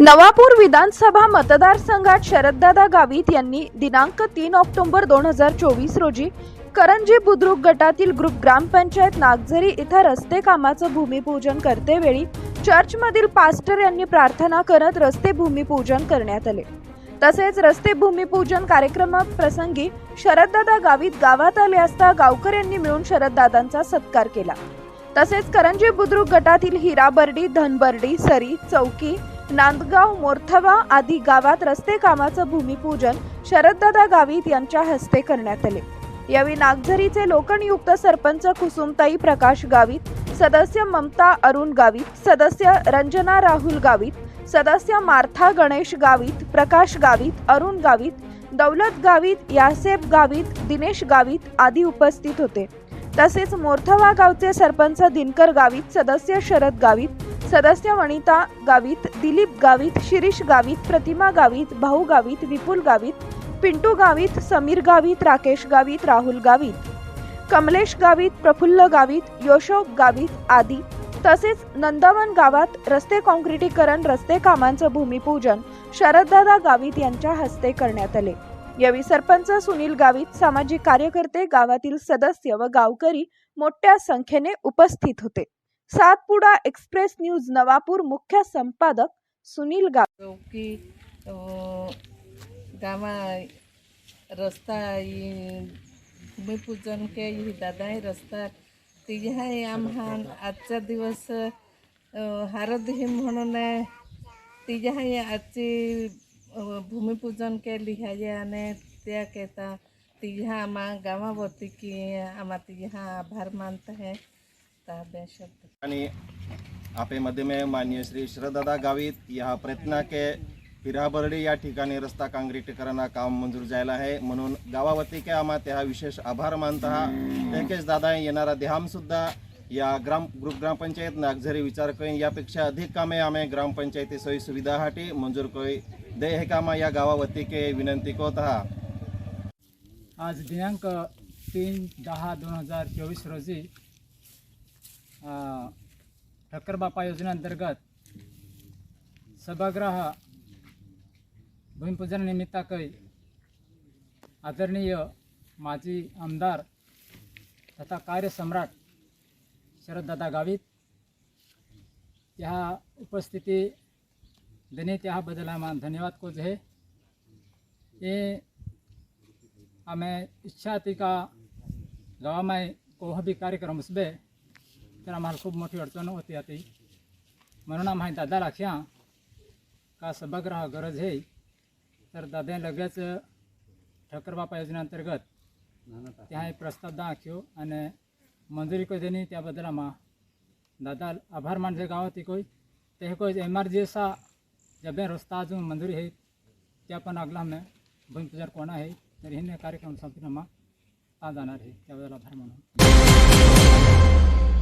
नवापूर विधानसभा मतदारसंघात शरददादा गावित यांनी दिनांक 3 ऑक्टोबर 2024 रोजी करंजी बुद्रुक गटातील ग्रुप ग्रामपंचायत नागझरी इथं रस्ते कामाचं भूमिपूजन करतेवेळी चर्चमधील पास्टर यांनी प्रार्थना करत रस्ते भूमिपूजन करण्यात आले। तसेच रस्ते भूमिपूजन कार्यक्रमाप्रसंगी शरददादा गावित गावात आले असता गावकऱ्यांनी मिळून शरददादांचा सत्कार केला। तसेच करंजी बुद्रुक गटातील हिराबर्डी, धनबर्डी, सरी, चौकी, नांदगाव, मोरथवा आदी गावात रस्ते कामाचं भूमिपूजन शरददादा गावित यांच्या हस्ते करण्यात आले। यावेळी नागझरीचे लोकनियुक्त सरपंच कुसुमताई प्रकाश गावित, सदस्य ममता अरुण गावित, सदस्य रंजना राहुल गावित, सदस्य मार्था गणेश गावित, प्रकाश गावित, अरुण गावित, दौलत गावित, यासेफ गावित, दिनेश गावित आदी उपस्थित होते। तसेच मोरथवा गावचे सरपंच दिनकर गावित, सदस्य शरद गावित, सदस्य वनिता गावित, दिलीप गावित, शिरीष गावित, प्रतिमा गावित, भाऊ गावित, विपुल गावित, पिंटू गावित, समीर गावित, राकेश गावित, राहुल गावित, कमलेश गावित, प्रफुल्ल गावित, योशोक गावित आदी तसेच नंदवन गावात रस्ते काँक्रिटीकरण रस्ते कामांचं भूमिपूजन शरददादा गावित यांच्या हस्ते करण्यात आले। यावेळी सरपंच सुनील गावित, सामाजिक कार्यकर्ते, गावातील सदस्य व गावकरी मोठ्या संख्येने उपस्थित होते। सातपुडा एक्सप्रेस न्यूज नवापूर मुख्य संपादक सुनील गावित। गावा रस्ता भूमिपूजन के दादा रस्ता तिघाही आम्हा आजचा दिवस हारदही म्हणून तिघाही आजची भूमिपूजन के लिहाजे आणि त्या कहता तिघा आम्हा गावावरती की आम्हा तिघा आभार मानता है। आणि आपे मध्य में माननीय श्री शरददादा गावित यहाँ प्रयत्न के हिराबर्डी या ठिकाणी रस्ता काँक्रिटीकरण काम मंजूर झाला आहे, म्हणून गावावती के आम्हा त्या विशेष आभार मानता। तेकेच दादा येणारा देहाम सुद्धा या ग्रुप ग्रामपंचायत नागझरी विचार करून यापेक्षा अधिक कामे आम्ही ग्रामपंचायती सोयी सुविधासाठी मंजूर करी दे हे काम या गावावती के विनंती करत आहा। आज दिनांक 3/10/2024 रोजी ठक्कर बापा योजनेअंतर्गत सभागृह भूमिपूजन निमित्ताक आदरणीय माजी आमदार तथा कार्यसम्राट शरददादा गावित यहाँ उपस्थिति देने त्याबद्दल आम्हा धन्यवाद को है। ये हमें इच्छा थी का गाँव में कोई भी कार्यक्रम उसबे तर आम्हाला खूप मोठी अडचण होती आती, म्हणून आम्हा दादा राख्या का सभागृह गरज है। तर दादा लगेच ठक्कर बापा योजनेअंतर्गत त्या प्रस्ताव दाखियो आणि मंजुरी को देनी त्याबद्दल आम्हा दादा आभार मानसे गावाती कोई ते कोई एमआरजीएसा जब रस्ता अजून मंजुरी है त्या पण अगला हमें भूमिपूजन कोणा है तर हिने कार्यक्रम संपन्न आम्हा जाणार है त्याबद्दल आभार मानून